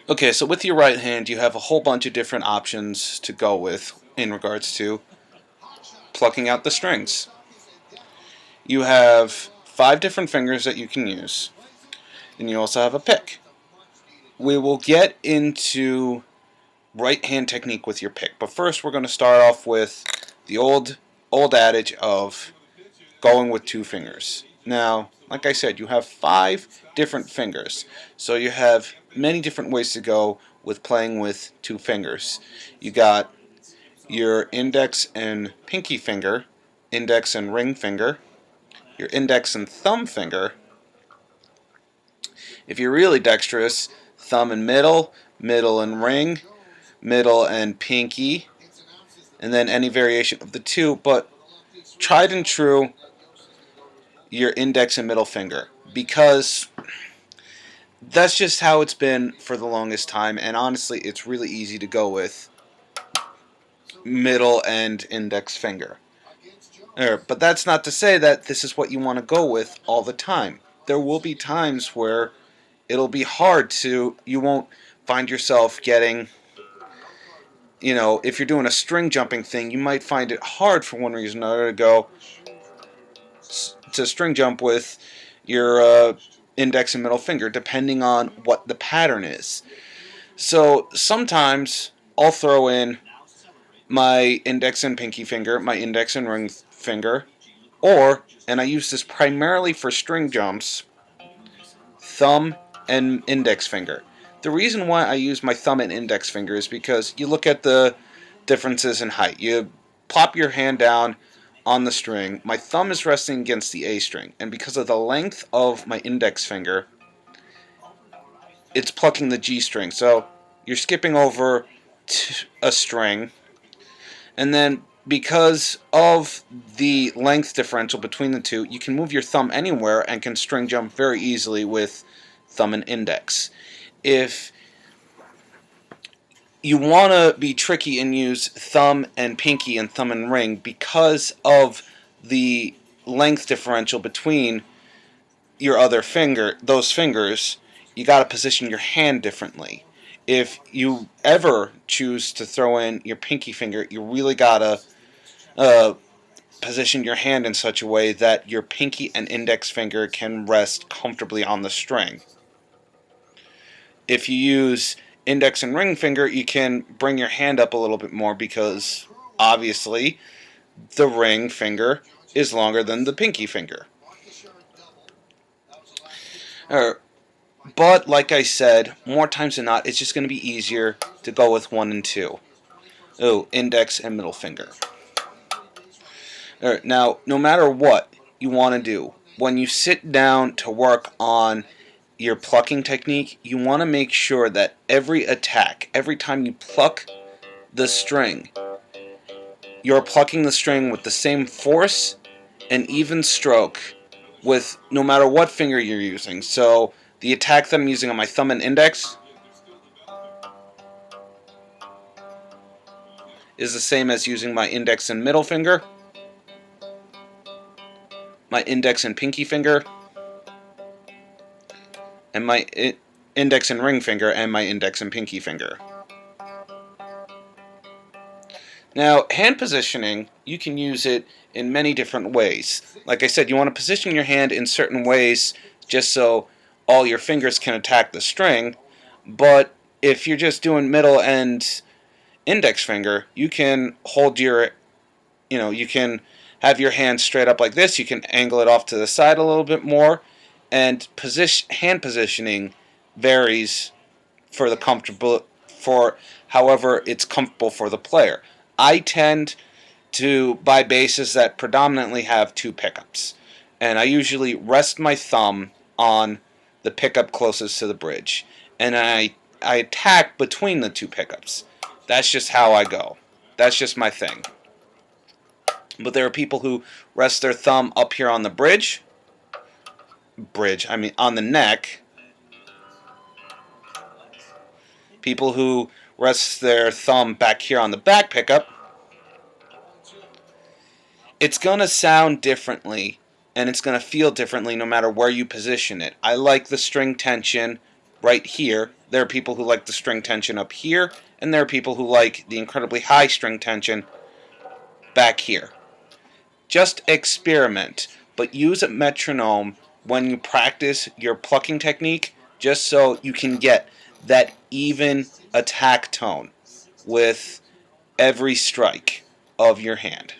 Okay, so with your right hand, you have a whole bunch of different options to go with in regards to plucking out the strings. You have 5 different fingers that you can use, and you also have a pick. We will get into right hand technique with your pick, but first we're going to start off with the old adage of going with 2 fingers. Now, like I said, you have 5 different fingers, so you have many different ways to go with playing with 2 fingers. You got your index and pinky finger, index and ring finger, your index and thumb finger. If you're really dexterous, thumb and middle, middle and ring, middle and pinky, and then any variation of the 2, but tried and true, your index and middle finger, because that's just how it's been for the longest time, and honestly it's really easy to go with middle and index finger. But that's not to say that this is what you want to go with all the time. There will be times where it'll be hard you won't find yourself getting, if you're doing a string jumping thing, you might find it hard for one reason or another to go to string jump with your index and middle finger, depending on what the pattern is. So sometimes I'll throw in my index and pinky finger, my index and ring finger, and I use this primarily for string jumps, thumb and index finger. The reason why I use my thumb and index finger is because you look at the differences in height. You plop your hand down on the string. My thumb is resting against the A string, and because of the length of my index finger, it's plucking the G string. So you're skipping over a string, and then because of the length differential between the two, you can move your thumb anywhere and can string jump very easily with thumb and index. If you want to be tricky and use thumb and pinky and thumb and ring, because of the length differential between your other finger, those fingers, you got to position your hand differently. If you ever choose to throw in your pinky finger, you really got to position your hand in such a way that your pinky and index finger can rest comfortably on the string. If you use index and ring finger, you can bring your hand up a little bit more because obviously the ring finger is longer than the pinky finger. But like I said, more times than not, it's just going to be easier to go with 1 and 2. Oh, index and middle finger. Now, no matter what you want to do, when you sit down to work on your plucking technique, you want to make sure that every attack, every time you pluck the string, you're plucking the string with the same force and even stroke with no matter what finger you're using. So the attack that I'm using on my thumb and index is the same as using my index and middle finger, my index and pinky finger, and my index and ring finger, and my index and pinky finger. Now, hand positioning, you can use it in many different ways. Like I said, you want to position your hand in certain ways just so all your fingers can attack the string, but if you're just doing middle and index finger, you can hold you can have your hand straight up like this, you can angle it off to the side a little bit more, and hand positioning varies for however it's comfortable for the player. I tend to buy basses that predominantly have 2 pickups, and I usually rest my thumb on the pickup closest to the bridge, and I attack between the 2 pickups. That's just how I go. That's just my thing. But there are people who rest their thumb up here on the on the neck. People who rest their thumb back here on the back pickup. It's going to sound differently, and it's going to feel differently no matter where you position it. I like the string tension right here. There are people who like the string tension up here, and there are people who like the incredibly high string tension back here. Just experiment, but use a metronome when you practice your plucking technique, just so you can get that even attack tone with every strike of your hand.